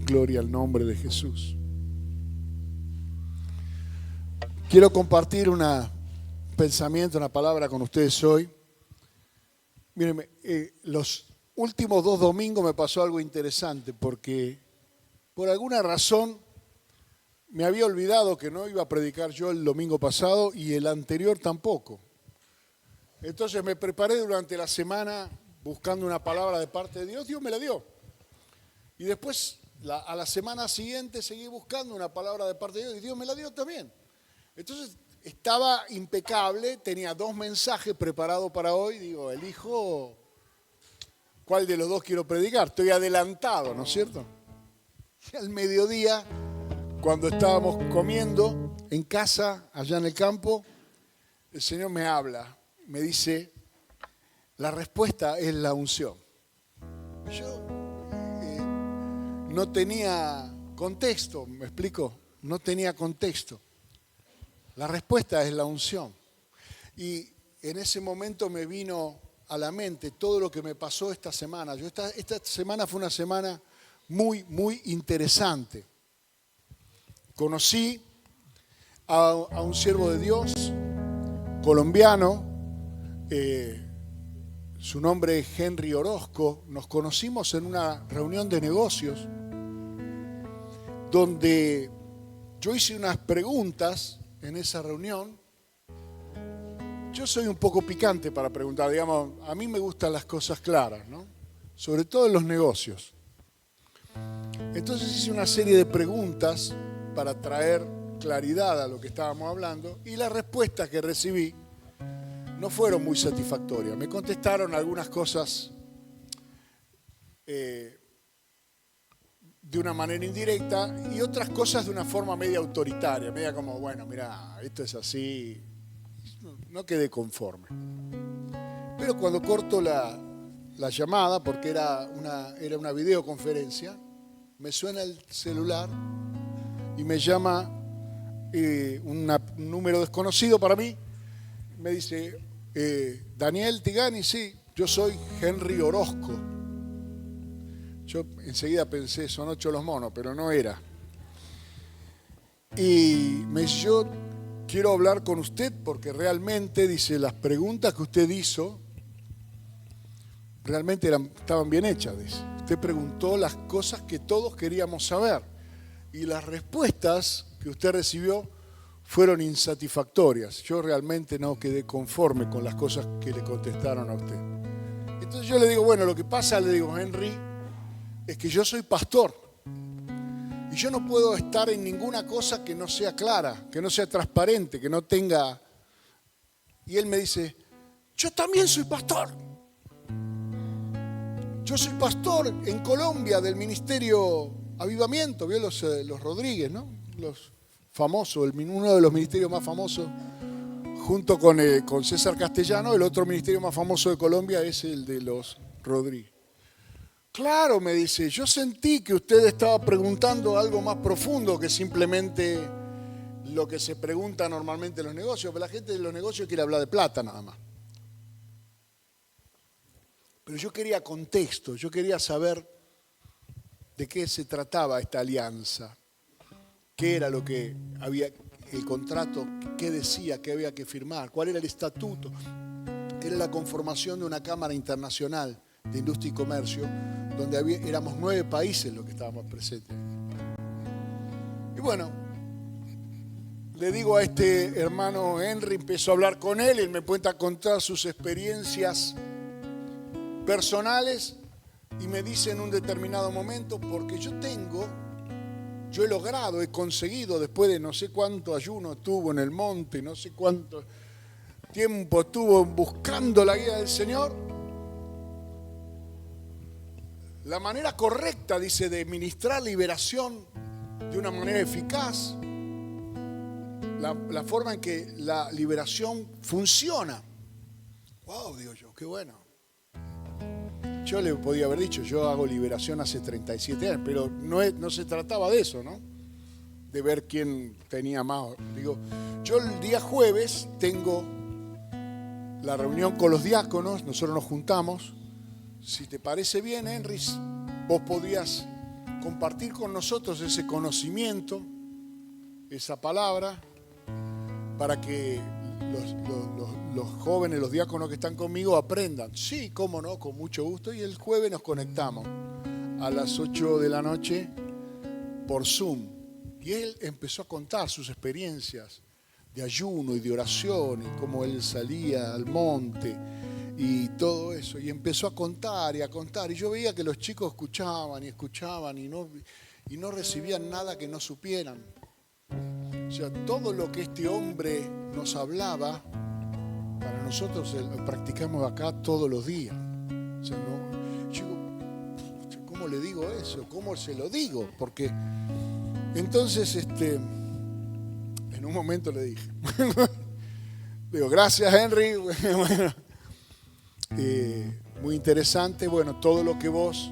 Gloria al nombre de Jesús. Quiero compartir un pensamiento, una palabra con ustedes hoy. Mírenme, los últimos 2 domingos me pasó algo interesante porque por alguna razón me había olvidado que no iba a predicar yo el domingo pasado y el anterior tampoco. Entonces me preparé durante la semana buscando una palabra de parte de Dios. Dios me la dio. Y después a la semana siguiente seguí buscando una palabra de parte de Dios y Dios me la dio también. Entonces estaba impecable, tenía 2 mensajes preparados para hoy. Digo, elijo cuál de los 2 quiero predicar. Estoy adelantado, ¿no es cierto? Y al mediodía, cuando estábamos comiendo en casa, allá en el campo, el Señor me habla, me dice, la respuesta es la unción. Yo no tenía contexto, ¿me explico? No tenía contexto. La respuesta es la unción. Y en ese momento me vino a la mente todo lo que me pasó esta semana. Esta semana fue una semana muy, muy interesante. Conocí a un siervo de Dios, colombiano, su nombre es Henry Orozco. Nos conocimos en una reunión de negocios donde yo hice unas preguntas en esa reunión. Yo soy un poco picante para preguntar, digamos, a mí me gustan las cosas claras, ¿no? Sobre todo en los negocios. Entonces hice una serie de preguntas para traer claridad a lo que estábamos hablando y las respuestas que recibí no fueron muy satisfactorias. Me contestaron algunas cosas de una manera indirecta y otras cosas de una forma media autoritaria, media como, bueno, mira, esto es así. No quedé conforme. Pero cuando corto la llamada, porque era una videoconferencia, me suena el celular y me llama un número desconocido para mí. Me dice, Daniel Tigani, sí, yo soy Henry Orozco. Yo enseguida pensé, son 8 los monos, pero no era. Y me dice, yo quiero hablar con usted porque realmente, dice, las preguntas que usted hizo realmente estaban bien hechas, dice. Usted preguntó las cosas que todos queríamos saber y las respuestas que usted recibió fueron insatisfactorias. Yo realmente no quedé conforme con las cosas que le contestaron a usted. Entonces yo le digo, bueno, lo que pasa, le digo, Henry, es que yo soy pastor y yo no puedo estar en ninguna cosa que no sea clara, que no sea transparente, que no tenga... Y él me dice, yo también soy pastor. Yo soy pastor en Colombia del Ministerio Avivamiento, vio los Rodríguez, ¿no? Los famosos, uno de los ministerios más famosos, junto con César Castellano, el otro ministerio más famoso de Colombia es el de los Rodríguez. Claro, me dice, yo sentí que usted estaba preguntando algo más profundo que simplemente lo que se pregunta normalmente en los negocios, pero la gente de los negocios quiere hablar de plata nada más. Pero yo quería contexto, yo quería saber de qué se trataba esta alianza, qué era lo que había, el contrato, qué decía, qué había que firmar, cuál era el estatuto. Era la conformación de una Cámara Internacional de Industria y Comercio, donde éramos 9 países los que estábamos presentes. Y bueno, le digo a este hermano Henry, empiezo a hablar con él, él me cuenta contar sus experiencias personales y me dice en un determinado momento, porque yo he logrado, he conseguido, después de no sé cuánto ayuno estuvo en el monte, no sé cuánto tiempo estuvo buscando la guía del Señor, la manera correcta, dice, de ministrar liberación de una manera eficaz, la forma en que la liberación funciona. Wow, digo yo, qué bueno. Yo le podía haber dicho, yo hago liberación hace 37 años, pero no se trataba de eso, ¿no? De ver quién tenía más. Digo, yo el día jueves tengo la reunión con los diáconos, nosotros nos juntamos. Si te parece bien, Henry, vos podrías compartir con nosotros ese conocimiento, esa palabra, para que los jóvenes, los diáconos que están conmigo aprendan. Sí, cómo no, con mucho gusto. Y el jueves nos conectamos a las 8 de la noche por Zoom. Y él empezó a contar sus experiencias de ayuno y de oración y cómo él salía al monte y todo eso. Y empezó a contar y a contar. Y yo veía que los chicos escuchaban y no recibían nada que no supieran. O sea, todo lo que este hombre nos hablaba, para nosotros lo practicamos acá todos los días. O sea, no, yo, ¿cómo le digo eso? ¿Cómo se lo digo? Porque entonces, en un momento le dije, digo, gracias Henry, bueno, muy interesante, bueno, todo lo que vos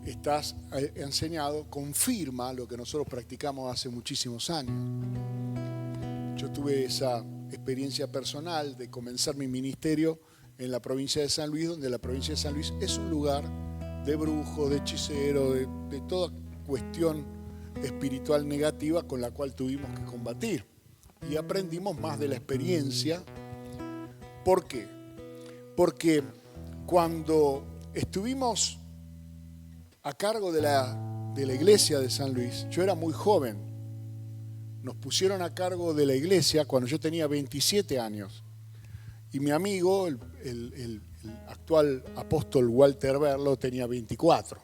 estás enseñado confirma lo que nosotros practicamos hace muchísimos años. Yo tuve esa experiencia personal de comenzar mi ministerio en la provincia de San Luis, donde la provincia de San Luis es un lugar de brujos, de hechiceros, de toda cuestión espiritual negativa con la cual tuvimos que combatir. Y aprendimos más de la experiencia. ¿Por qué? Porque cuando estuvimos a cargo de la iglesia de San Luis, yo era muy joven. Nos pusieron a cargo de la iglesia cuando yo tenía 27 años. Y mi amigo, el actual apóstol Walter Berlo, tenía 24.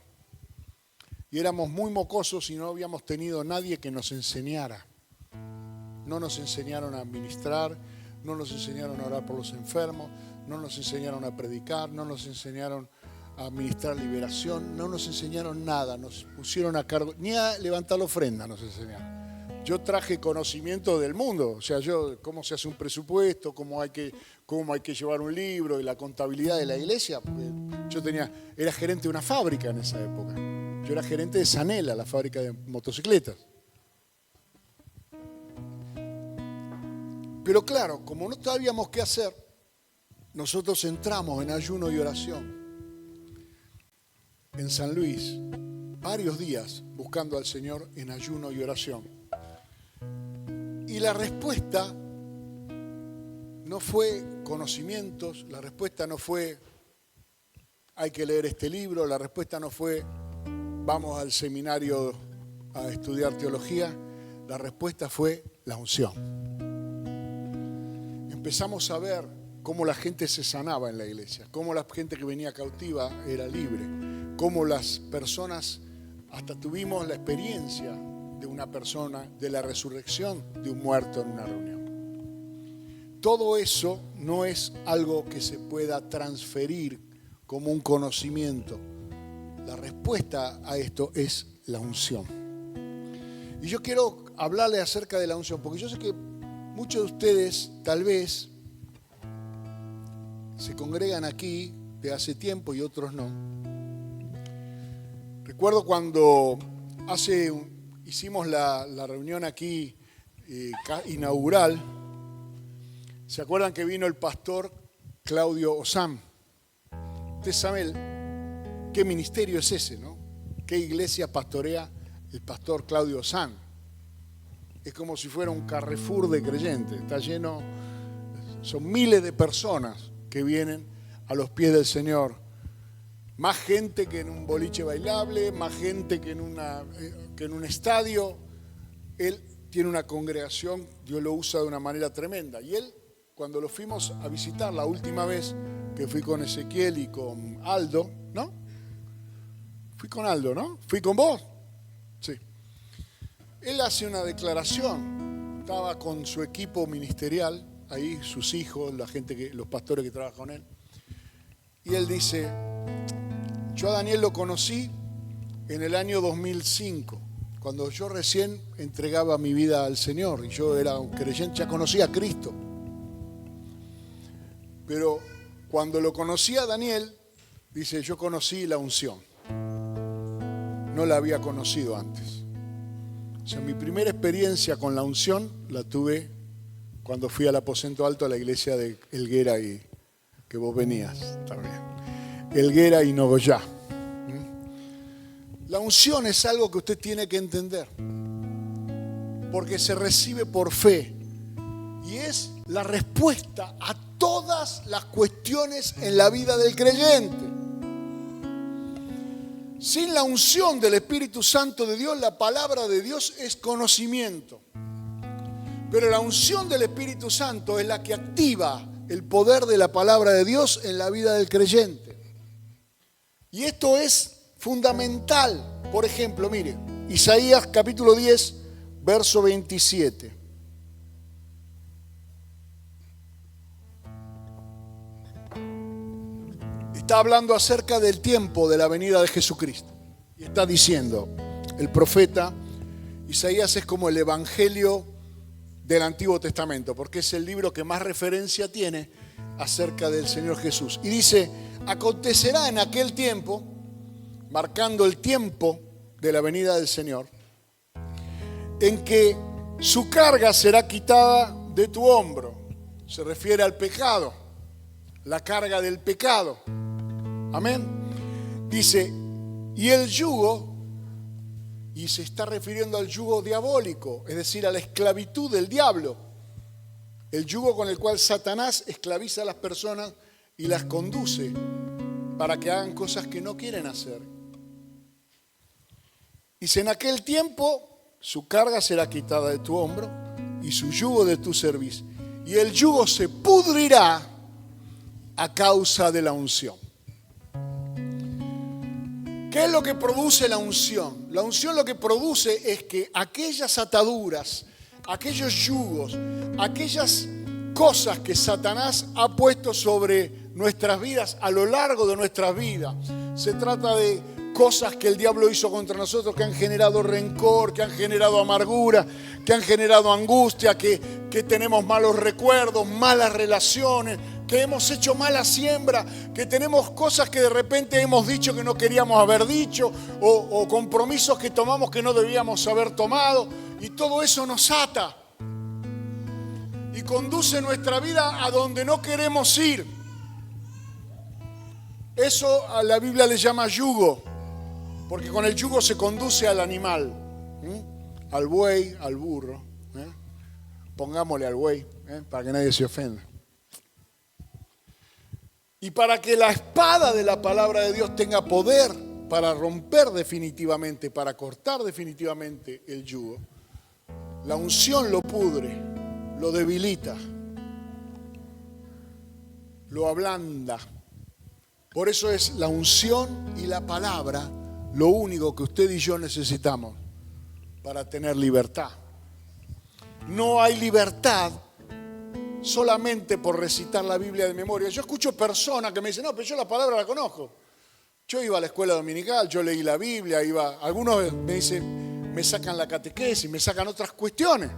Y éramos muy mocosos y no habíamos tenido nadie que nos enseñara. No nos enseñaron a ministrar, no nos enseñaron a orar por los enfermos, no nos enseñaron a predicar, no nos enseñaron a administrar liberación, no nos enseñaron nada, nos pusieron a cargo, ni a levantar la ofrenda nos enseñaron. Yo traje conocimiento del mundo, o sea, cómo se hace un presupuesto, cómo hay que llevar un libro y la contabilidad de la iglesia, porque yo era gerente de una fábrica en esa época. Yo era gerente de Sanela, la fábrica de motocicletas. Pero claro, como no sabíamos qué hacer, nosotros entramos en ayuno y oración en San Luis, varios días buscando al Señor en ayuno y oración. Y la respuesta no fue conocimientos, la respuesta no fue hay que leer este libro, la respuesta no fue vamos al seminario a estudiar teología, la respuesta fue la unción. Empezamos a ver cómo la gente se sanaba en la iglesia, cómo la gente que venía cautiva era libre, cómo las personas, hasta tuvimos la experiencia de una persona, de la resurrección de un muerto en una reunión. Todo eso no es algo que se pueda transferir como un conocimiento. La respuesta a esto es la unción. Y yo quiero hablarle acerca de la unción, porque yo sé que muchos de ustedes tal vez se congregan aquí de hace tiempo y otros no. Recuerdo cuando hicimos la reunión aquí inaugural, ¿se acuerdan que vino el pastor Claudio Osam? Ustedes saben qué ministerio es ese, ¿no? ¿Qué iglesia pastorea el pastor Claudio Osam? Es como si fuera un Carrefour de creyentes, está lleno, son miles de personas que vienen a los pies del Señor. Más gente que en un boliche bailable, más gente que en un estadio. Él tiene una congregación, Dios lo usa de una manera tremenda. Y él, cuando lo fuimos a visitar la última vez, que fui con Ezequiel y con Aldo, ¿no? Fui con Aldo, ¿no? ¿Fui con vos? Sí. Él hace una declaración, estaba con su equipo ministerial, ahí sus hijos, los pastores que trabajan con él, y él dice, yo a Daniel lo conocí en el año 2005, cuando yo recién entregaba mi vida al Señor, y yo era un creyente, ya conocía a Cristo. Pero cuando lo conocí a Daniel, dice, yo conocí la unción, no la había conocido antes. O sea, mi primera experiencia con la unción la tuve cuando fui al aposento alto a la iglesia de Helguera y que vos venías también. Helguera y Nogoyá. La unción es algo que usted tiene que entender, porque se recibe por fe y es la respuesta a todas las cuestiones en la vida del creyente. Sin la unción del Espíritu Santo de Dios, la palabra de Dios es conocimiento. Pero la unción del Espíritu Santo es la que activa el poder de la palabra de Dios en la vida del creyente. Y esto es fundamental. Por ejemplo, mire, Isaías capítulo 10, verso 27. Está hablando acerca del tiempo de la venida de Jesucristo. Y está diciendo, el profeta Isaías es como el evangelio del Antiguo Testamento, porque es el libro que más referencia tiene acerca del Señor Jesús. Y dice, acontecerá en aquel tiempo, marcando el tiempo de la venida del Señor, en que su carga será quitada de tu hombro. Se refiere al pecado, la carga del pecado. Amén. Dice, y el yugo, y se está refiriendo al yugo diabólico, es decir, a la esclavitud del diablo. El yugo con el cual Satanás esclaviza a las personas y las conduce para que hagan cosas que no quieren hacer. Dice, en aquel tiempo su carga será quitada de tu hombro y su yugo de tu cerviz. Y el yugo se pudrirá a causa de la unción. ¿Qué es lo que produce la unción? La unción lo que produce es que aquellas ataduras, aquellos yugos, aquellas cosas que Satanás ha puesto sobre nuestras vidas a lo largo de nuestras vidas. Se trata de cosas que el diablo hizo contra nosotros, que han generado rencor, que han generado amargura, que han generado angustia, que tenemos malos recuerdos, malas relaciones, que hemos hecho mala siembra, que tenemos cosas que de repente hemos dicho que no queríamos haber dicho, o compromisos que tomamos que no debíamos haber tomado, y todo eso nos ata y conduce nuestra vida a donde no queremos ir. Eso a la Biblia le llama yugo, porque con el yugo se conduce al animal, al buey, al burro. Pongámosle al buey, para que nadie se ofenda. Y para que la espada de la palabra de Dios tenga poder para romper definitivamente, para cortar definitivamente el yugo, la unción lo pudre, lo debilita, lo ablanda. Por eso es la unción y la palabra lo único que usted y yo necesitamos para tener libertad. No hay libertad solamente por recitar la Biblia de memoria. Yo escucho personas que me dicen, no, pero yo la palabra la conozco. Yo iba a la escuela dominical, yo leí la Biblia, algunos me dicen, me sacan la catequesis, me sacan otras cuestiones.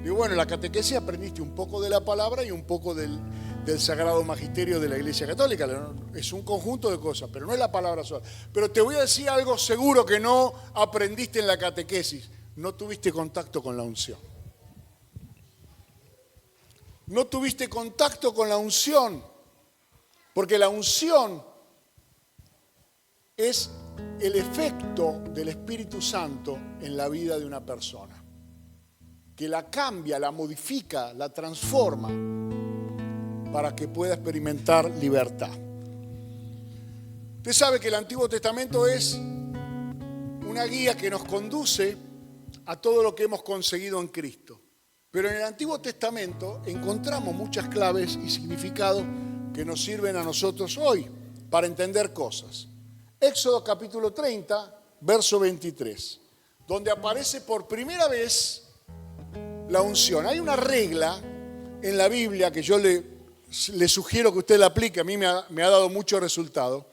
Digo, bueno, en la catequesis aprendiste un poco de la palabra y un poco del Sagrado Magisterio de la Iglesia Católica. Es un conjunto de cosas, pero no es la palabra sola. Pero te voy a decir algo seguro que no aprendiste en la catequesis. No tuviste contacto con la unción. No tuviste contacto con la unción, porque la unción es el efecto del Espíritu Santo en la vida de una persona, que la cambia, la modifica, la transforma para que pueda experimentar libertad. Usted sabe que el Antiguo Testamento es una guía que nos conduce a todo lo que hemos conseguido en Cristo. Pero en el Antiguo Testamento encontramos muchas claves y significados que nos sirven a nosotros hoy para entender cosas. Éxodo capítulo 30, verso 23, donde aparece por primera vez la unción. Hay una regla en la Biblia que yo le sugiero que usted la aplique, a mí me ha dado mucho resultado.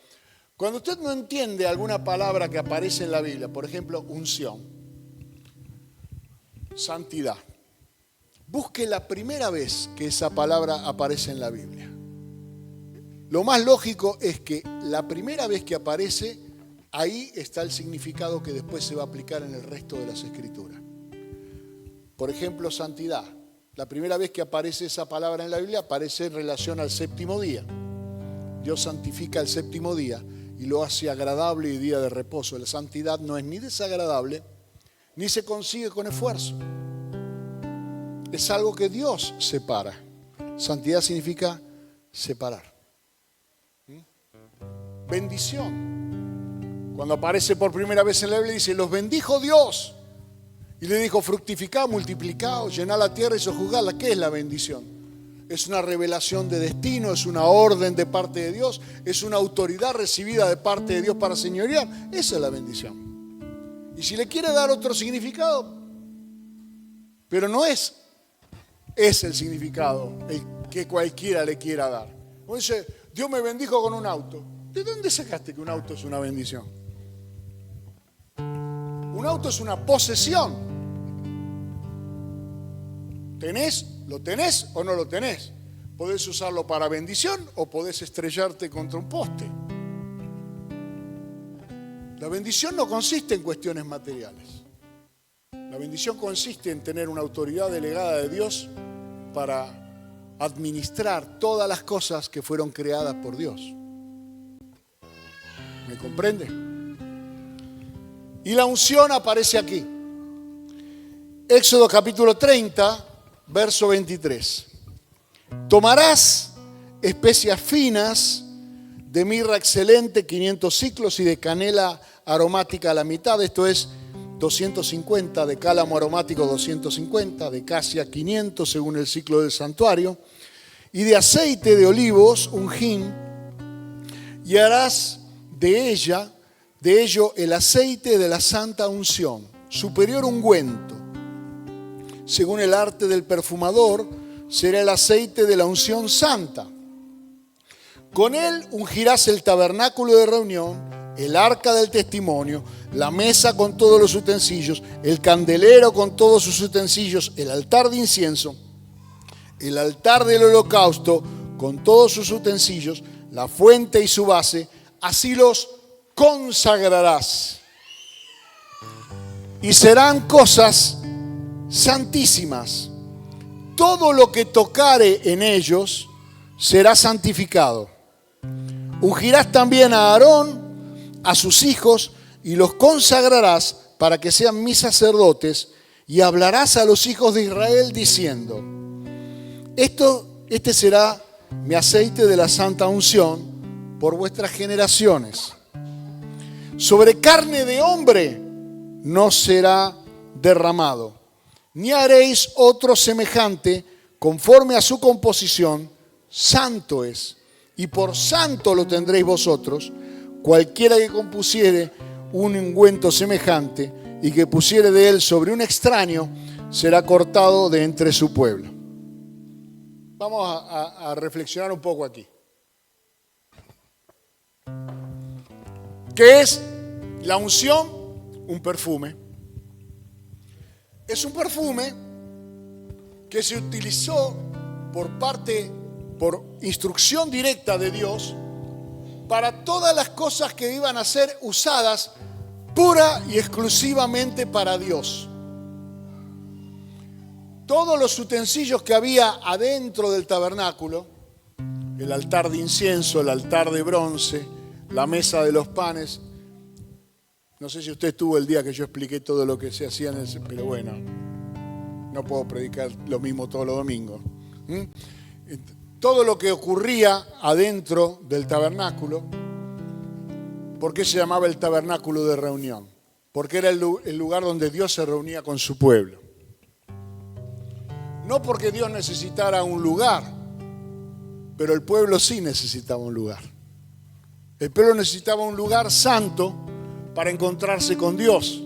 Cuando usted no entiende alguna palabra que aparece en la Biblia, por ejemplo, unción, santidad, busque la primera vez que esa palabra aparece en la Biblia. Lo más lógico es que la primera vez que aparece, ahí está el significado que después se va a aplicar en el resto de las Escrituras. Por ejemplo, santidad. La primera vez que aparece esa palabra en la Biblia aparece en relación al séptimo día. Dios santifica el séptimo día y lo hace agradable y día de reposo. La santidad no es ni desagradable, ni se consigue con esfuerzo. Es algo que Dios separa. Santidad significa separar. Bendición. Cuando aparece por primera vez en la Biblia dice, los bendijo Dios. Y le dijo, fructificad, multiplicad, llenad la tierra y sojuzgadla. ¿Qué es la bendición? Es una revelación de destino, es una orden de parte de Dios, es una autoridad recibida de parte de Dios para señorear. Esa es la bendición. Y si le quiere dar otro significado, pero no es el significado el que cualquiera le quiera dar. Como dice, Dios me bendijo con un auto. ¿De dónde sacaste que un auto es una bendición? Un auto es una posesión. ¿Lo tenés o no lo tenés? Podés usarlo para bendición o podés estrellarte contra un poste. La bendición no consiste en cuestiones materiales. La bendición consiste en tener una autoridad delegada de Dios para administrar todas las cosas que fueron creadas por Dios. ¿Me comprende? Y la unción aparece aquí. Éxodo capítulo 30, verso 23. Tomarás especias finas de mirra excelente, 500 siclos, y de canela aromática a la mitad, esto es 250, de cálamo aromático 250, de casia 500 según el ciclo del santuario, y de aceite de olivos un hin, y harás de ello el aceite de la santa unción, superior ungüento. Según el arte del perfumador, será el aceite de la unción santa. Con él ungirás el tabernáculo de reunión, el arca del testimonio, la mesa con todos los utensilios, el candelero con todos sus utensilios, el altar de incienso, el altar del holocausto con todos sus utensilios, la fuente y su base. Así los consagrarás. Y serán cosas santísimas. Todo lo que tocare en ellos será santificado. Ungirás también a Aarón, a sus hijos, y los consagrarás para que sean mis sacerdotes, y hablarás a los hijos de Israel diciendo, este será mi aceite de la santa unción por vuestras generaciones. Sobre carne de hombre no será derramado, ni haréis otro semejante conforme a su composición. Santo es, y por santo lo tendréis vosotros. Cualquiera que compusiere un ungüento semejante y que pusiere de él sobre un extraño, será cortado de entre su pueblo. Vamos a reflexionar un poco aquí. ¿Qué es la unción? Un perfume. Es un perfume que se utilizó por instrucción directa de Dios para todas las cosas que iban a ser usadas pura y exclusivamente para Dios. Todos los utensilios que había adentro del tabernáculo, el altar de incienso, el altar de bronce, la mesa de los panes. No sé si usted estuvo el día que yo expliqué todo lo que se hacía en ese, pero bueno, no puedo predicar lo mismo todos los domingos. Todo lo que ocurría adentro del tabernáculo. ¿Por qué se llamaba el tabernáculo de reunión? Porque era el lugar donde Dios se reunía con su pueblo. No porque Dios necesitara un lugar, pero el pueblo sí necesitaba un lugar. El pueblo necesitaba un lugar santo para encontrarse con Dios,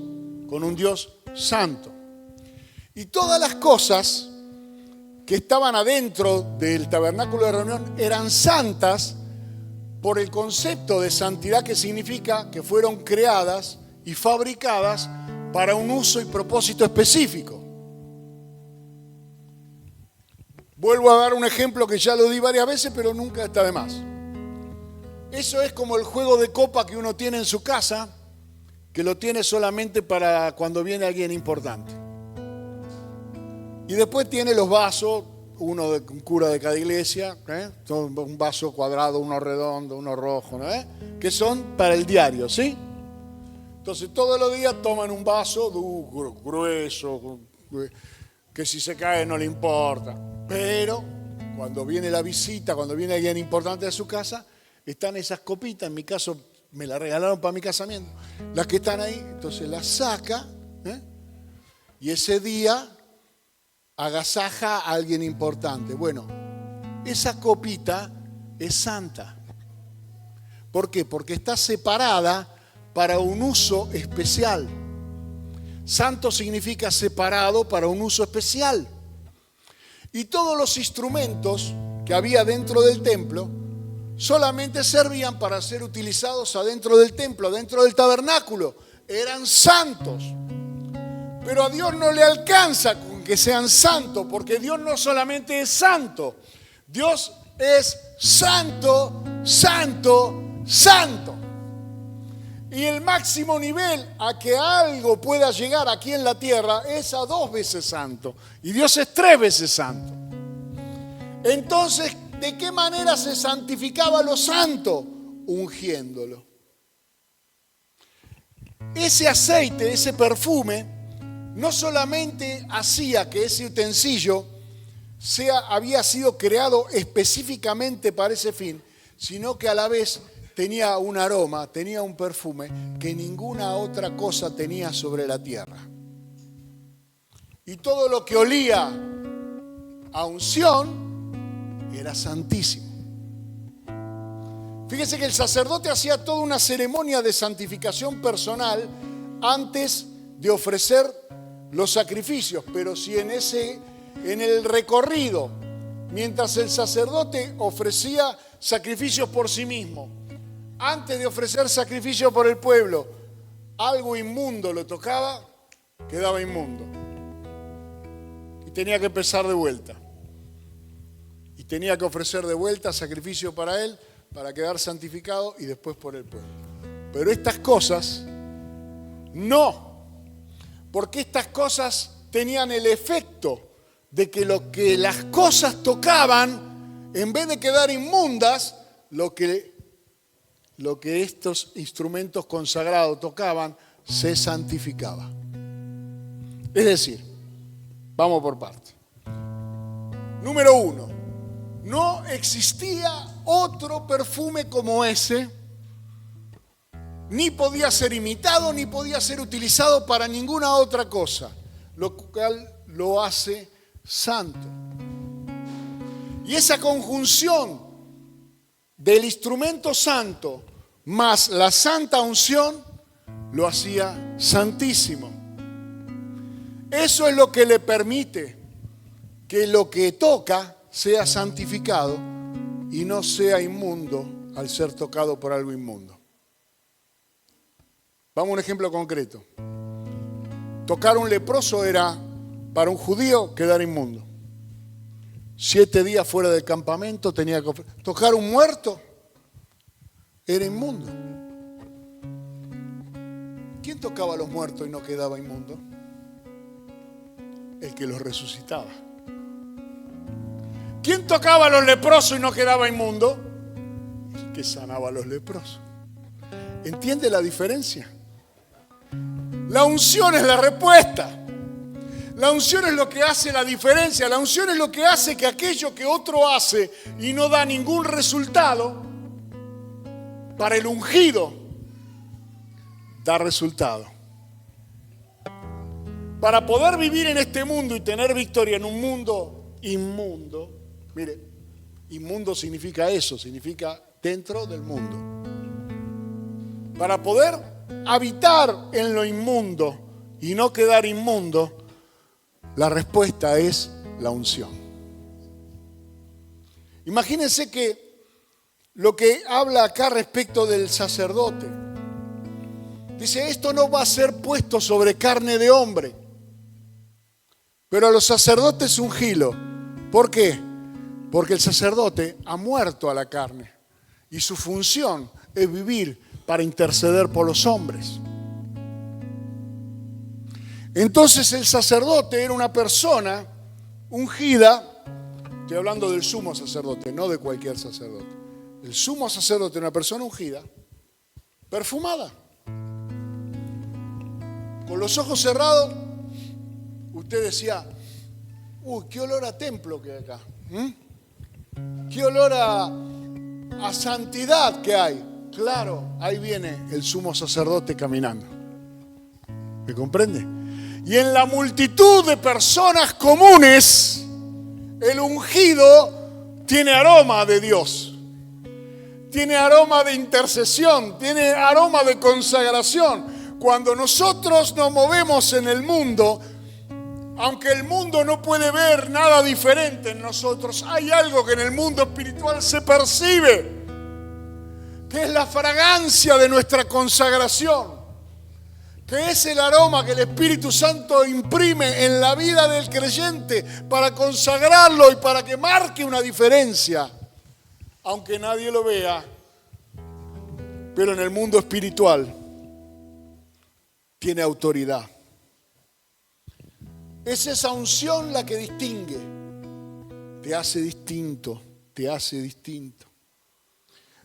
con un Dios santo. Y todas las cosas que estaban adentro del tabernáculo de reunión eran santas por el concepto de santidad, que significa que fueron creadas y fabricadas para un uso y propósito específico. Vuelvo a dar un ejemplo que ya lo di varias veces, pero nunca está de más. Eso es como el juego de copa que uno tiene en su casa, que lo tiene solamente para cuando viene alguien importante. Y después tiene los vasos un cura de cada iglesia, un vaso cuadrado, uno redondo, uno rojo, ¿no? Que son para el diario, ¿sí? Entonces todos los días toman un vaso grueso, que si se cae no le importa. Pero cuando viene la visita, cuando viene alguien importante a su casa, están esas copitas, en mi caso me las regalaron para mi casamiento, las que están ahí, entonces las saca, y ese día agasaja a alguien importante. Bueno, esa copita es santa. ¿Por qué? Porque está separada para un uso especial. Santo significa separado para un uso especial. Y todos los instrumentos que había dentro del templo solamente servían para ser utilizados adentro del templo, adentro del tabernáculo. Eran santos. Pero a Dios no le alcanza con que sean santos, porque Dios no solamente es santo, Dios es santo, santo, santo. Y el máximo nivel a que algo pueda llegar aquí en la tierra es a 2 veces santo. Y Dios es 3 veces santo. Entonces, ¿de qué manera se santificaba lo santo? Ungiéndolo. Ese aceite, ese perfume, no solamente hacía que ese utensilio había sido creado específicamente para ese fin, sino que a la vez tenía un aroma, tenía un perfume que ninguna otra cosa tenía sobre la tierra. Y todo lo que olía a unción era santísimo. Fíjese que el sacerdote hacía toda una ceremonia de santificación personal antes de ofrecer los sacrificios, pero si en el recorrido, mientras el sacerdote ofrecía sacrificios por sí mismo, antes de ofrecer sacrificio por el pueblo, algo inmundo lo tocaba, quedaba inmundo. Y tenía que empezar de vuelta. Y tenía que ofrecer de vuelta sacrificio para él, para quedar santificado y después por el pueblo. Pero estas cosas, no. Porque estas cosas tenían el efecto de que lo que las cosas tocaban, en vez de quedar inmundas, lo que estos instrumentos consagrados tocaban, se santificaba. Es decir, vamos por partes. Número 1, no existía otro perfume como ese, ni podía ser imitado, ni podía ser utilizado para ninguna otra cosa, lo cual lo hace santo. Y esa conjunción del instrumento santo más la santa unción lo hacía santísimo. Eso es lo que le permite que lo que toca sea santificado y no sea inmundo al ser tocado por algo inmundo. Vamos a un ejemplo concreto. Tocar a un leproso era, para un judío, quedar inmundo. 7 días fuera del campamento tenía que tocar a un muerto, era inmundo. ¿Quién tocaba a los muertos y no quedaba inmundo? El que los resucitaba. ¿Quién tocaba a los leprosos y no quedaba inmundo? El que sanaba a los leprosos. ¿Entiende la diferencia? La unción es la respuesta. La unción es lo que hace la diferencia. La unción es lo que hace que aquello que otro hace y no da ningún resultado, para el ungido da resultado. Para poder vivir en este mundo y tener victoria en un mundo inmundo, mire, inmundo significa eso, significa dentro del mundo. Para poder habitar en lo inmundo y no quedar inmundo, la respuesta es la unción. Imagínense que lo que habla acá respecto del sacerdote, dice, esto no va a ser puesto sobre carne de hombre, pero a los sacerdotes ungilo. ¿Por qué? Porque el sacerdote ha muerto a la carne y su función es vivir para interceder por los hombres. Entonces el sacerdote era una persona ungida Estoy hablando del sumo sacerdote, no de cualquier sacerdote. El sumo sacerdote, una persona ungida, perfumada, con los ojos cerrados. Usted decía, uy, qué olor a templo que hay acá. Qué olor a santidad que hay. Claro, ahí viene el sumo sacerdote caminando. ¿Me comprende? Y en la multitud de personas comunes, el ungido tiene aroma de Dios. Tiene aroma de intercesión, tiene aroma de consagración. Cuando nosotros nos movemos en el mundo, aunque el mundo no puede ver nada diferente en nosotros, hay algo que en el mundo espiritual se percibe, que es la fragancia de nuestra consagración, que es el aroma que el Espíritu Santo imprime en la vida del creyente para consagrarlo y para que marque una diferencia, aunque nadie lo vea. Pero en el mundo espiritual tiene autoridad. Es esa unción la que distingue, te hace distinto, te hace distinto.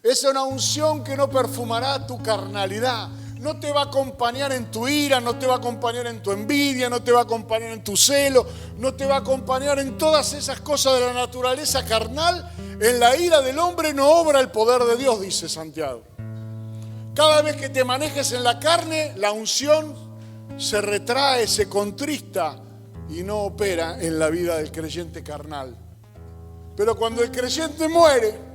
Es una unción que no perfumará tu carnalidad, no te va a acompañar en tu ira, no te va a acompañar en tu envidia, no te va a acompañar en tu celo, no te va a acompañar en todas esas cosas de la naturaleza carnal. En la ira del hombre no obra el poder de Dios, dice Santiago. Cada vez que te manejes en la carne, la unción se retrae, se contrista y no opera en la vida del creyente carnal. Pero cuando el creyente muere,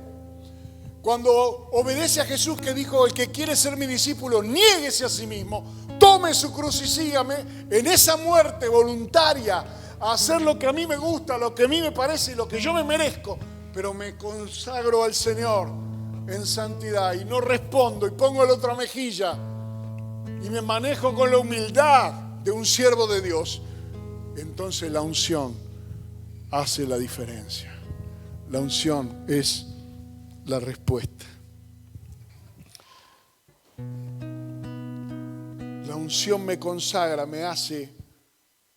cuando obedece a Jesús que dijo, el que quiere ser mi discípulo, niéguese a sí mismo, tome su cruz y sígame, en esa muerte voluntaria, a hacer lo que a mí me gusta, lo que a mí me parece y lo que yo me merezco, pero me consagro al Señor en santidad y no respondo y pongo la otra mejilla y me manejo con la humildad de un siervo de Dios, entonces la unción hace la diferencia. La unción es la respuesta. La unción me consagra, me hace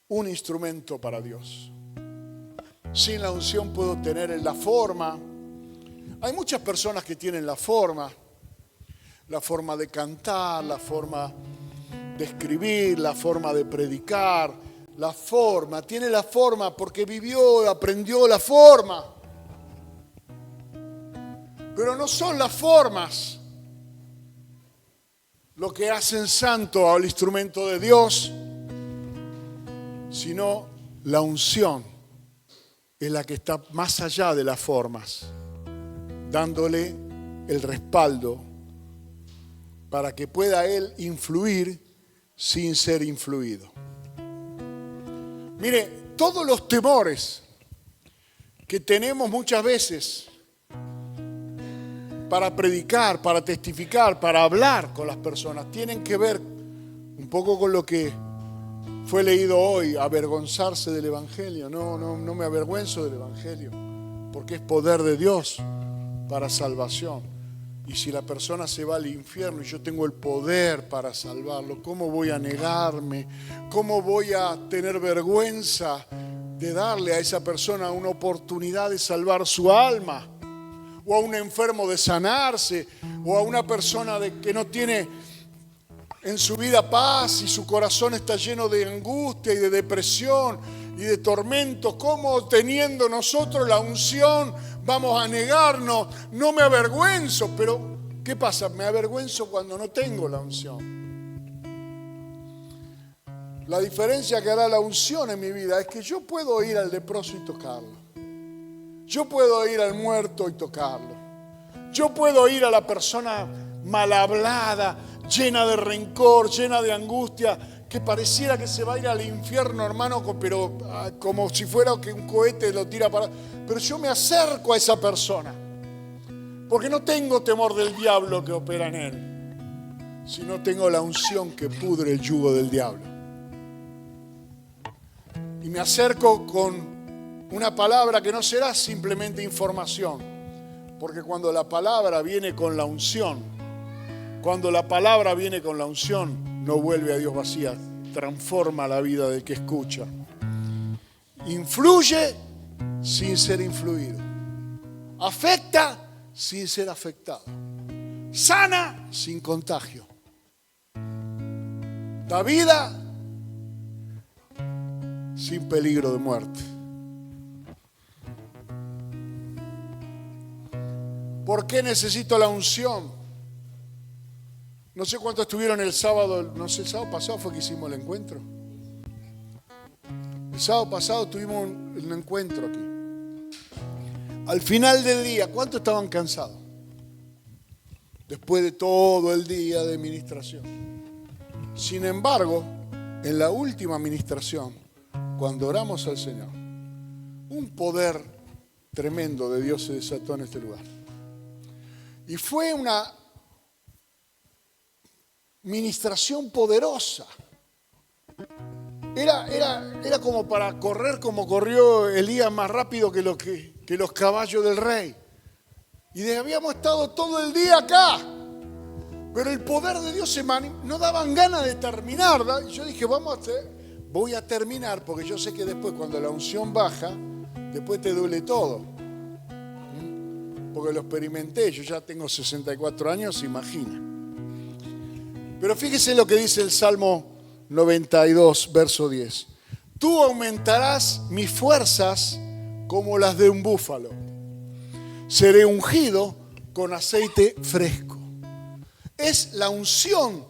un instrumento para Dios. Sin la unción puedo tener la forma. Hay muchas personas que tienen la forma de cantar, la forma de escribir, la forma de predicar, tiene la forma porque vivió, aprendió la forma. Pero no son las formas lo que hacen santo al instrumento de Dios, sino la unción es la que está más allá de las formas, dándole el respaldo para que pueda él influir sin ser influido. Mire, todos los temores que tenemos muchas veces para predicar, para testificar, para hablar con las personas, tienen que ver un poco con lo que fue leído hoy, avergonzarse del Evangelio. No me avergüenzo del Evangelio, porque es poder de Dios para salvación. Y si la persona se va al infierno y yo tengo el poder para salvarlo, ¿cómo voy a negarme? ¿Cómo voy a tener vergüenza de darle a esa persona una oportunidad de salvar su alma? O a un enfermo de sanarse, o a una persona que no tiene en su vida paz y su corazón está lleno de angustia y de depresión y de tormento. ¿Cómo teniendo nosotros la unción vamos a negarnos? No me avergüenzo, pero ¿qué pasa? Me avergüenzo cuando no tengo la unción. La diferencia que hará la unción en mi vida es que yo puedo ir al leproso y tocarlo. Yo puedo ir al muerto y tocarlo. Yo puedo ir a la persona mal hablada, llena de rencor, llena de angustia, que pareciera que se va a ir al infierno, hermano, pero como si fuera que un cohete lo tira para... Pero yo me acerco a esa persona, porque no tengo temor del diablo que opera en él, sino tengo la unción que pudre el yugo del diablo. Y me acerco con una palabra que no será simplemente información, porque cuando la palabra viene con la unción, no vuelve a Dios vacía, transforma la vida del que escucha. Influye sin ser influido. Afecta sin ser afectado. Sana sin contagio. Da vida sin peligro de muerte. ¿Por qué necesito la unción? No sé cuántos estuvieron el sábado, no sé, el sábado pasado fue que hicimos el encuentro. El sábado pasado tuvimos un encuentro aquí. Al final del día, ¿cuántos estaban cansados? Después de todo el día de ministración. Sin embargo, en la última ministración, cuando oramos al Señor, un poder tremendo de Dios se desató en este lugar. Y fue una ministración poderosa. Era como para correr como corrió Elías, más rápido que los caballos del rey. Y habíamos estado todo el día acá. Pero el poder de Dios no daban ganas de terminar, ¿verdad? Y yo dije, voy a terminar, porque yo sé que después cuando la unción baja, después te duele todo. Porque lo experimenté, yo ya tengo 64 años, imagina. Pero fíjese lo que dice el Salmo 92, verso 10. Tú aumentarás mis fuerzas como las de un búfalo. Seré ungido con aceite fresco. Es la unción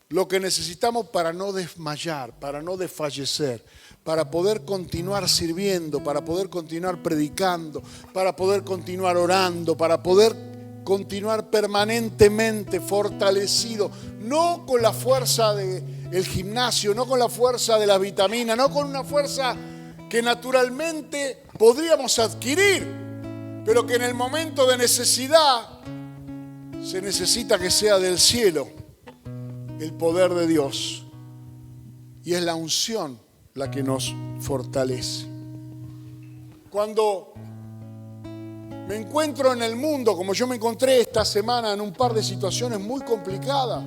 lo que necesitamos para no desmayar, para no desfallecer, para poder continuar sirviendo, para poder continuar predicando, para poder continuar orando, para poder continuar permanentemente fortalecido, no con la fuerza del gimnasio, no con la fuerza de la vitamina, no con una fuerza que naturalmente podríamos adquirir, pero que en el momento de necesidad se necesita que sea del cielo el poder de Dios. Y es la unción la que nos fortalece. Cuando me encuentro en el mundo, como yo me encontré esta semana en un par de situaciones muy complicadas,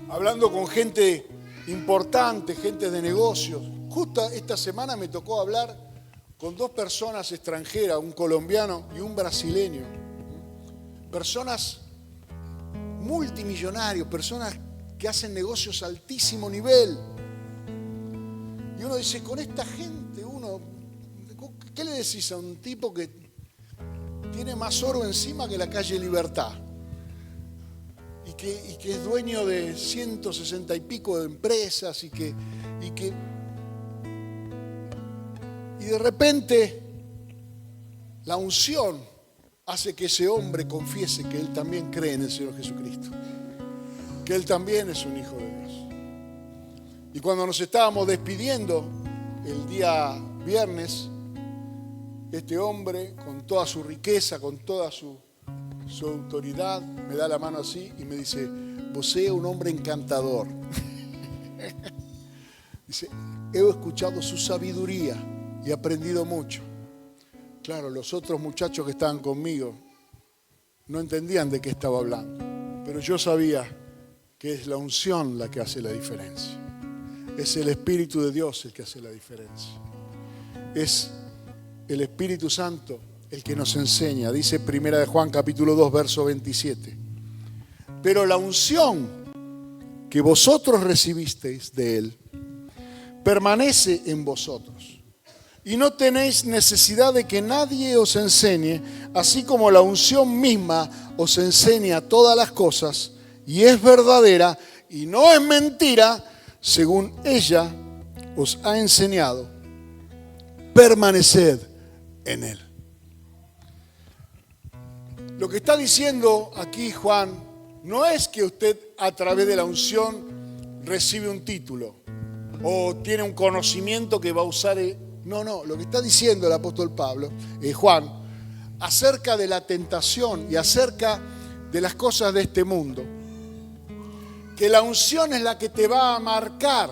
hablando con gente importante, gente de negocios. Justo esta semana me tocó hablar con dos personas extranjeras, un colombiano y un brasileño. Personas multimillonarios, personas que hacen negocios a altísimo nivel. Y uno dice, con esta gente, ¿qué le decís a un tipo que tiene más oro encima que la calle Libertad? Y que es dueño de 160 y pico de empresas y de repente la unción hace que ese hombre confiese que él también cree en el Señor Jesucristo, que él también es un hijo de Dios. Y cuando nos estábamos despidiendo el día viernes, este hombre, con toda su riqueza, con toda su autoridad, me da la mano así y me dice, vos sos un hombre encantador. Dice, he escuchado su sabiduría y he aprendido mucho. Claro, los otros muchachos que estaban conmigo no entendían de qué estaba hablando, pero yo sabía que es la unción la que hace la diferencia. Es el Espíritu de Dios el que hace la diferencia. Es el Espíritu Santo el que nos enseña. Dice 1 Juan capítulo 2, verso 27. Pero la unción que vosotros recibisteis de Él permanece en vosotros. Y no tenéis necesidad de que nadie os enseñe, así como la unción misma os enseña todas las cosas, y es verdadera y no es mentira, según ella os ha enseñado. Permaneced en Él. Lo que está diciendo aquí Juan no es que usted a través de la unción recibe un título o tiene un conocimiento que va a usar. No, lo que está diciendo el apóstol Juan, acerca de la tentación y acerca de las cosas de este mundo, que la unción es la que te va a marcar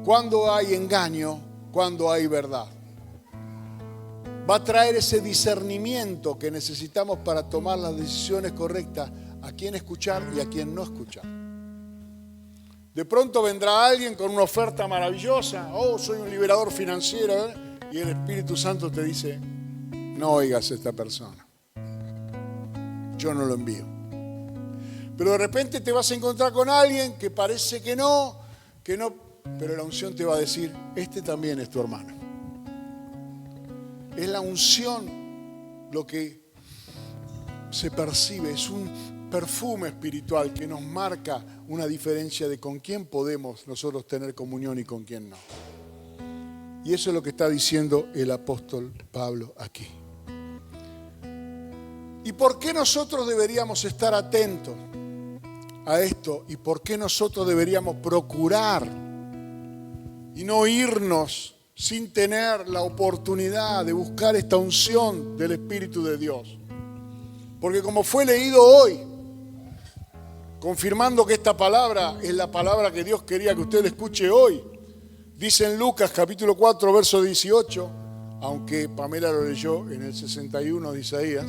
cuando hay engaño, cuando hay verdad. Va a traer ese discernimiento que necesitamos para tomar las decisiones correctas, a quién escuchar y a quién no escuchar. De pronto vendrá alguien con una oferta maravillosa, soy un liberador financiero, y el Espíritu Santo te dice, no oigas a esta persona, yo no lo envío. Pero de repente te vas a encontrar con alguien que parece que no, pero la unción te va a decir, este también es tu hermano. Es la unción lo que se percibe, es un perfume espiritual que nos marca una diferencia de con quién podemos nosotros tener comunión y con quién no. Y eso es lo que está diciendo el apóstol Pablo aquí. ¿Y por qué nosotros deberíamos estar atentos a esto? ¿Y por qué nosotros deberíamos procurar y no irnos sin tener la oportunidad de buscar esta unción del Espíritu de Dios? Porque como fue leído hoy, confirmando que esta palabra es la palabra que Dios quería que usted escuche hoy, dice en Lucas capítulo 4, verso 18, aunque Pamela lo leyó en el 61 de Isaías,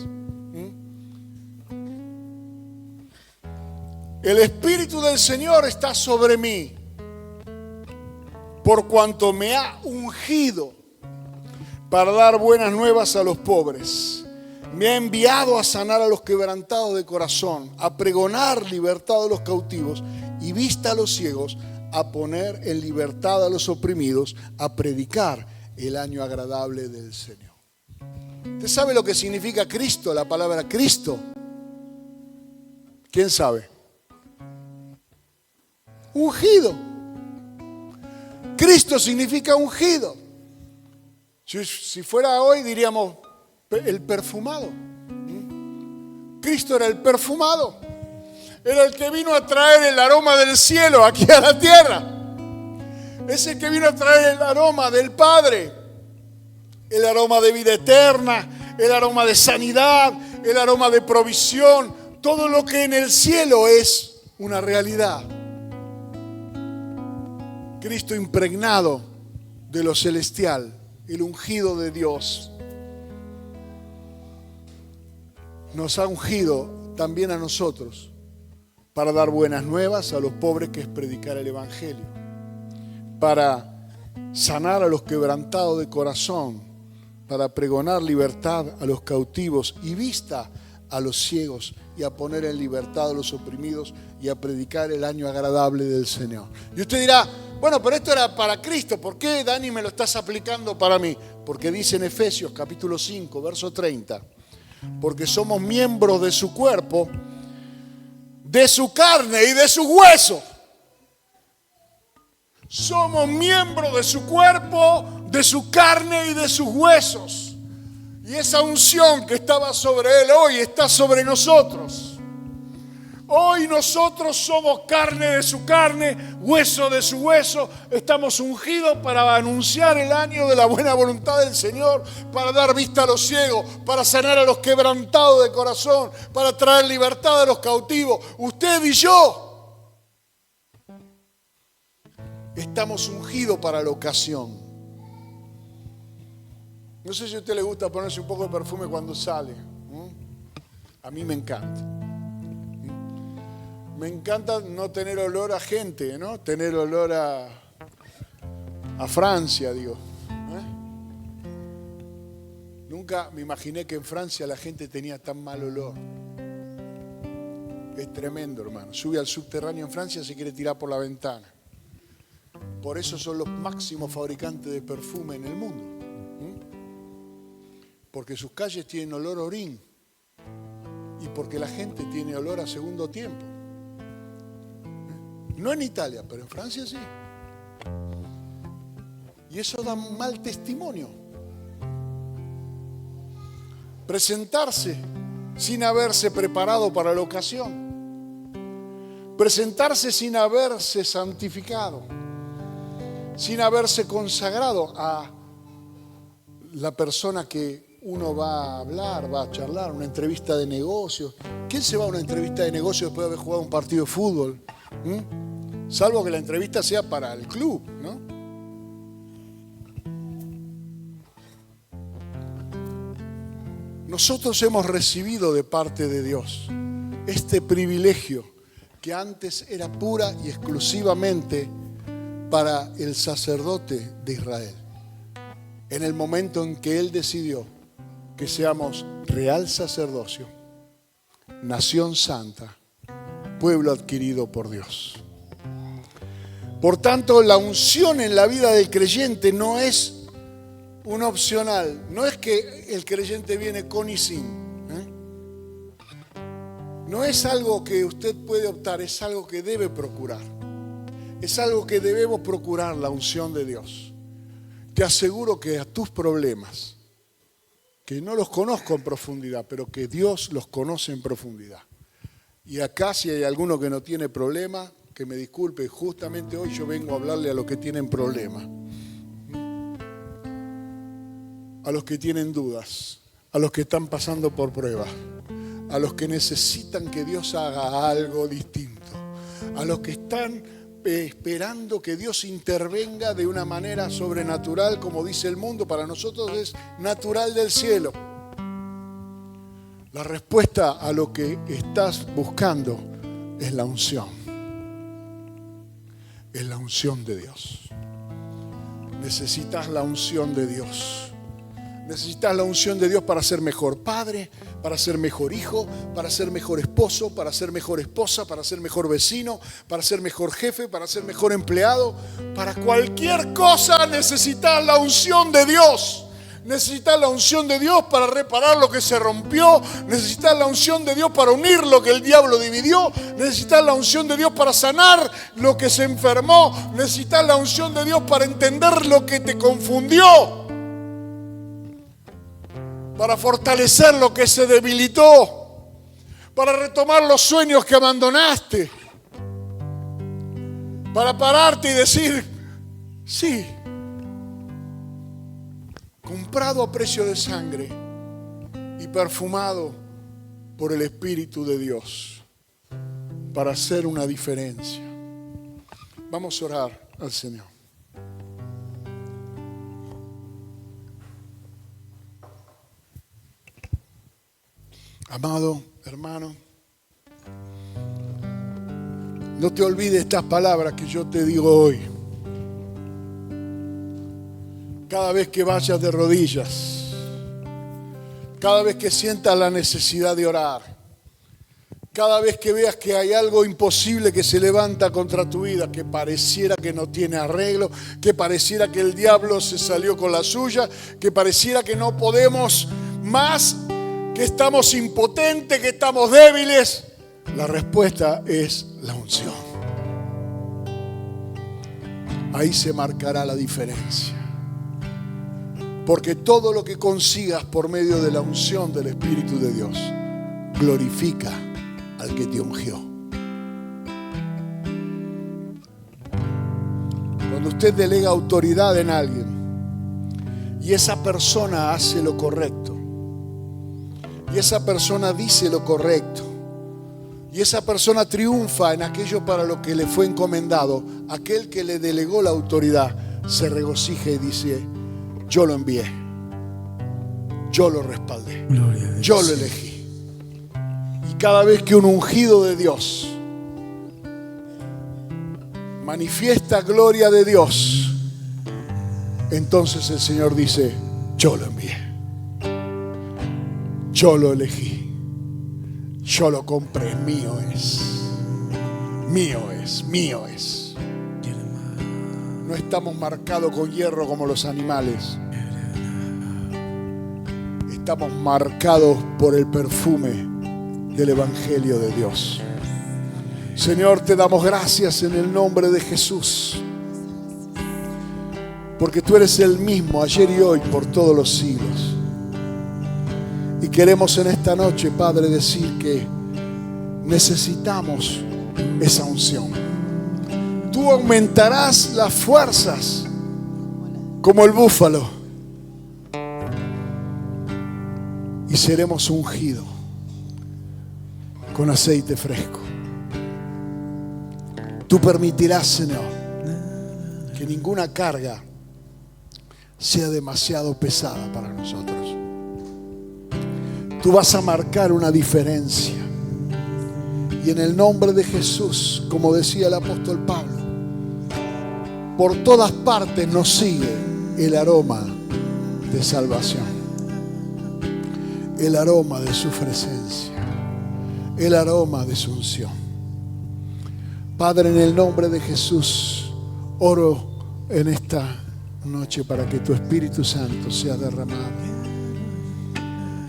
el Espíritu del Señor está sobre mí, por cuanto me ha ungido para dar buenas nuevas a los pobres. Me ha enviado a sanar a los quebrantados de corazón, a pregonar libertad a los cautivos y vista a los ciegos, a poner en libertad a los oprimidos, a predicar el año agradable del Señor. ¿Usted sabe lo que significa Cristo, la palabra Cristo? ¿Quién sabe? Ungido. Cristo significa ungido. Si fuera hoy diríamos el perfumado. Cristo era el perfumado. Era el que vino a traer el aroma del cielo aquí a la tierra. Es el que vino a traer el aroma del Padre. El aroma de vida eterna, el aroma de sanidad, el aroma de provisión. Todo lo que en el cielo es una realidad. Cristo impregnado de lo celestial, el ungido de Dios, nos ha ungido también a nosotros para dar buenas nuevas a los pobres, que es predicar el Evangelio, para sanar a los quebrantados de corazón, para pregonar libertad a los cautivos y vista a los ciegos, y a poner en libertad a los oprimidos y a predicar el año agradable del Señor. Y usted dirá, bueno, pero esto era para Cristo, ¿por qué, Dani, me lo estás aplicando para mí? Porque dice en Efesios capítulo 5, verso 30, porque somos miembros de su cuerpo, de su carne y de sus huesos. Somos miembros de su cuerpo, de su carne y de sus huesos. Y esa unción que estaba sobre él hoy está sobre nosotros. Hoy nosotros somos carne de su carne, hueso de su hueso. Estamos ungidos para anunciar el año de la buena voluntad del Señor, para dar vista a los ciegos, para sanar a los quebrantados de corazón, para traer libertad a los cautivos. Usted y yo estamos ungidos para la ocasión. No sé si a usted le gusta ponerse un poco de perfume cuando sale. A mí me encanta. Me encanta no tener olor a gente, ¿no? Tener olor a Francia, digo. Nunca me imaginé que en Francia la gente tenía tan mal olor. Es tremendo, hermano. Sube al subterráneo en Francia, se quiere tirar por la ventana. Por eso son los máximos fabricantes de perfume en el mundo. Porque sus calles tienen olor a orín y porque la gente tiene olor a segundo tiempo. No en Italia, pero en Francia sí. Y eso da un mal testimonio. Presentarse sin haberse preparado para la ocasión. Presentarse sin haberse santificado, sin haberse consagrado a la persona que uno va a hablar, va a charlar, una entrevista de negocios. ¿Quién se va a una entrevista de negocios después de haber jugado un partido de fútbol? Salvo que la entrevista sea para el club, ¿no? Nosotros hemos recibido de parte de Dios este privilegio que antes era pura y exclusivamente para el sacerdote de Israel. en el momento en que Él decidió que seamos real sacerdocio, nación santa, pueblo adquirido por Dios. Por tanto, la unción en la vida del creyente no es un opcional, no es que el creyente viene con y sin. No es algo que usted puede optar, es algo que debe procurar. Es algo que debemos procurar, la unción de Dios. Te aseguro que a tus problemas, que no los conozco en profundidad, pero que Dios los conoce en profundidad. Y acá, si hay alguno que no tiene problema, que me disculpe, justamente hoy yo vengo a hablarle a los que tienen problemas, a los que tienen dudas, a los que están pasando por pruebas, a los que necesitan que Dios haga algo distinto, a los que están esperando que Dios intervenga de una manera sobrenatural, como dice el mundo, para nosotros es natural del cielo. La respuesta a lo que estás buscando es la unción. Es la unción de Dios. Necesitas la unción de Dios. Necesitas la unción de Dios para ser mejor padre, para ser mejor hijo, para ser mejor esposo, para ser mejor esposa, para ser mejor vecino, para ser mejor jefe, para ser mejor empleado. Para cualquier cosa necesitas la unción de Dios. Necesitas la unción de Dios para reparar lo que se rompió. Necesitas la unción de Dios para unir lo que el diablo dividió. Necesitas la unción de Dios para sanar lo que se enfermó. Necesitas la unción de Dios para entender lo que te confundió. Para fortalecer lo que se debilitó, para retomar los sueños que abandonaste, para pararte y decir, sí, comprado a precio de sangre y perfumado por el Espíritu de Dios, para hacer una diferencia. Vamos a orar al Señor. Amado hermano, no te olvides estas palabras que yo te digo hoy. Cada vez que vayas de rodillas, cada vez que sientas la necesidad de orar, cada vez que veas que hay algo imposible que se levanta contra tu vida, que pareciera que no tiene arreglo, que pareciera que el diablo se salió con la suya, que pareciera que no podemos más, que estamos impotentes, que estamos débiles, la respuesta es la unción. Ahí se marcará la diferencia. Porque todo lo que consigas por medio de la unción del Espíritu de Dios glorifica al que te ungió. Cuando usted delega autoridad en alguien y esa persona hace lo correcto, y esa persona dice lo correcto, y esa persona triunfa en aquello para lo que le fue encomendado, aquel que le delegó la autoridad se regocija y dice: yo lo envié, yo lo respaldé, yo lo elegí. Y cada vez que un ungido de Dios manifiesta gloria de Dios, entonces el Señor dice: yo lo envié. Yo lo elegí, yo lo compré, mío es, mío es, mío es. No estamos marcados con hierro como los animales. Estamos marcados por el perfume del Evangelio de Dios. Señor, te damos gracias en el nombre de Jesús, porque tú eres el mismo ayer y hoy por todos los siglos. Y queremos en esta noche, Padre, decir que necesitamos esa unción. Tú aumentarás las fuerzas como el búfalo y seremos ungidos con aceite fresco. Tú permitirás, Señor, que ninguna carga sea demasiado pesada para nosotros. Tú vas a marcar una diferencia. Y en el nombre de Jesús, como decía el apóstol Pablo, por todas partes nos sigue el aroma de salvación, el aroma de su presencia, el aroma de su unción. Padre, en el nombre de Jesús, oro en esta noche para que tu Espíritu Santo sea derramado.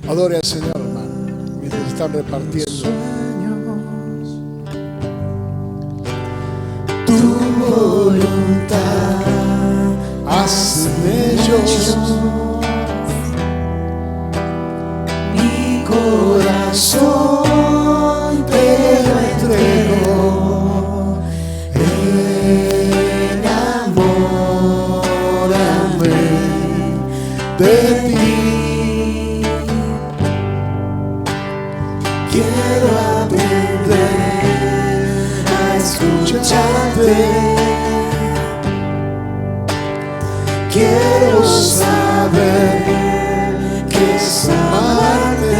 Adore al Señor, hermano, mientras están repartiendo. Tu voluntad haz en ellos. Mi corazón te lo entrego. Enamórame de ti. Quiero aprender a escucharte. Quiero saber que es amarte.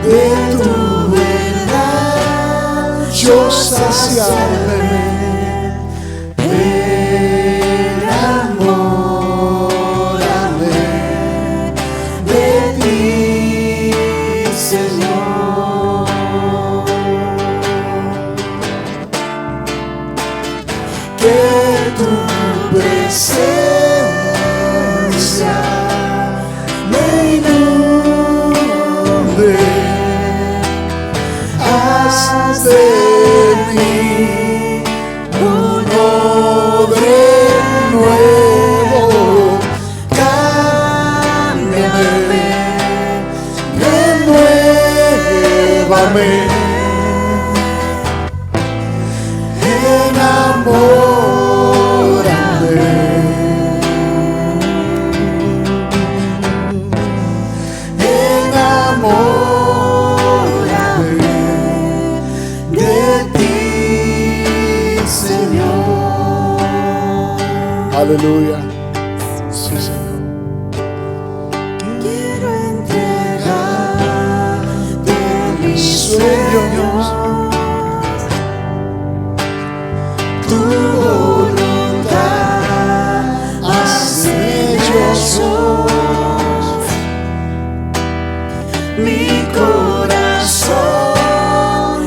De tu verdad yo saciarme. Enamórame de ti, Señor. Que tu presencia me inunde. Haz de mí un hombre nuevo. Cámbiame, renuévame. Enamórame. Enamórame de ti, Señor. Aleluya. Sí, Señor. Quiero entregarte mis sueños. Tu voluntad haz en ellos. Mi corazón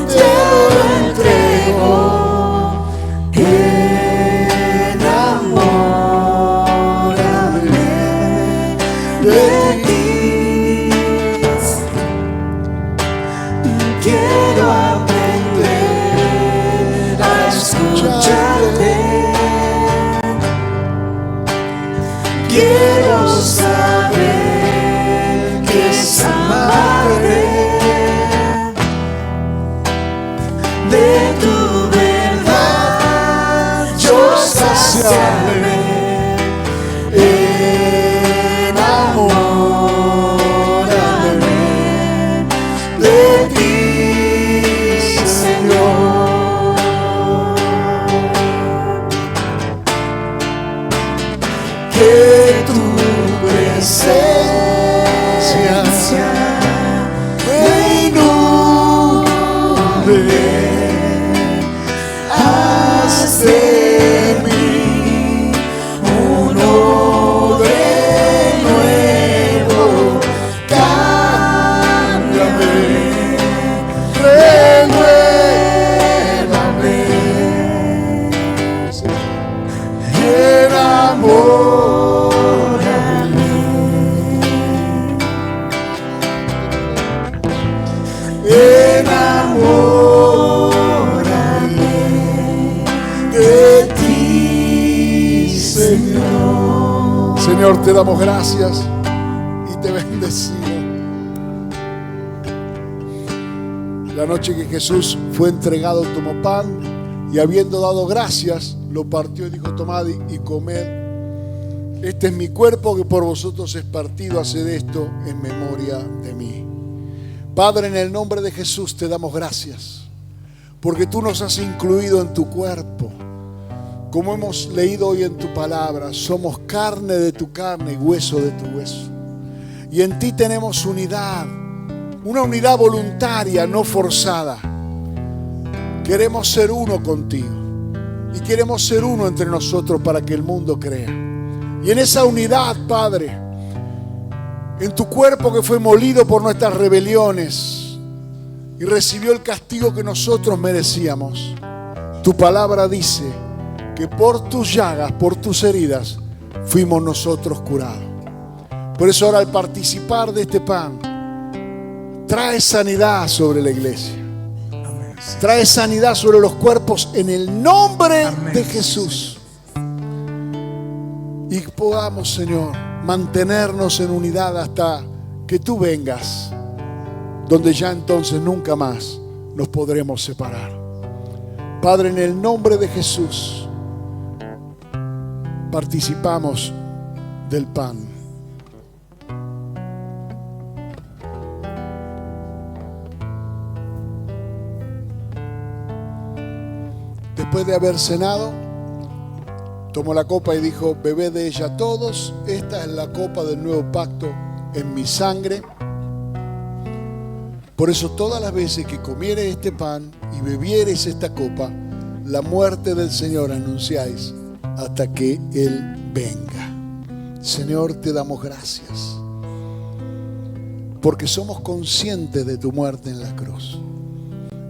te lo entrego. Enamórame de ti. Quiero aprender a escucharte. Quiero saber que es amarte. De tu verdad yo saciarme. Enamórame de ti, Señor. Que tu presencia me inunde. Haz de mí un hombre nuevo. Cámbiame, renuévame. Enamórame. Enamórame de ti, Señor. Señor, te damos gracias y te bendecimos. La noche que Jesús fue entregado, tomó pan y habiendo dado gracias, lo partió y dijo: tomad y comed. Este es mi cuerpo que por vosotros es partido. Haced esto en memoria de mí. Padre, en el nombre de Jesús te damos gracias porque tú nos has incluido en tu cuerpo. Como hemos leído hoy en tu palabra, somos carne de tu carne y hueso de tu hueso. Y en ti tenemos unidad, una unidad voluntaria, no forzada. Queremos ser uno contigo y queremos ser uno entre nosotros para que el mundo crea. Y en esa unidad, Padre, en tu cuerpo que fue molido por nuestras rebeliones y recibió el castigo que nosotros merecíamos, tu palabra dice que por tus llagas, por tus heridas, fuimos nosotros curados. Por eso ahora, al participar de este pan, trae sanidad sobre la iglesia. Trae sanidad sobre los cuerpos en el nombre de Jesús. Y podamos, Señor, mantenernos en unidad hasta que tú vengas, donde ya entonces nunca más nos podremos separar. Padre, en el nombre de Jesús, participamos del pan. Después de haber cenado, tomó la copa y dijo: bebed de ella todos, esta es la copa del nuevo pacto en mi sangre. Por eso todas las veces que comieres este pan y bebieres esta copa, la muerte del Señor anunciáis hasta que Él venga. Señor, te damos gracias, porque somos conscientes de tu muerte en la cruz.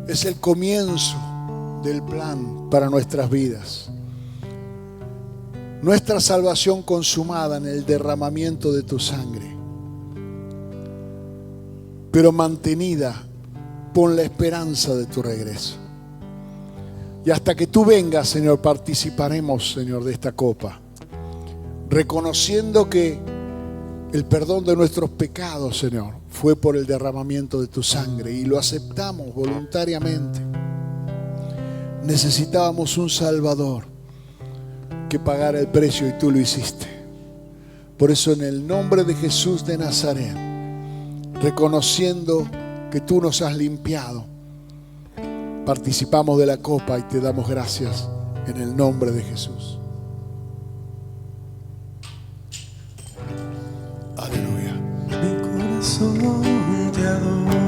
Es el comienzo del plan para nuestras vidas. Nuestra salvación consumada en el derramamiento de tu sangre, pero mantenida por la esperanza de tu regreso. Y hasta que tú vengas, Señor, participaremos, Señor, de esta copa, reconociendo que el perdón de nuestros pecados, Señor, fue por el derramamiento de tu sangre, y lo aceptamos voluntariamente. Necesitábamos un Salvador que pagara el precio, y tú lo hiciste. Por eso, en el nombre de Jesús de Nazaret, reconociendo que tú nos has limpiado, participamos de la copa y te damos gracias en el nombre de Jesús. Aleluya. Mi corazón te adora.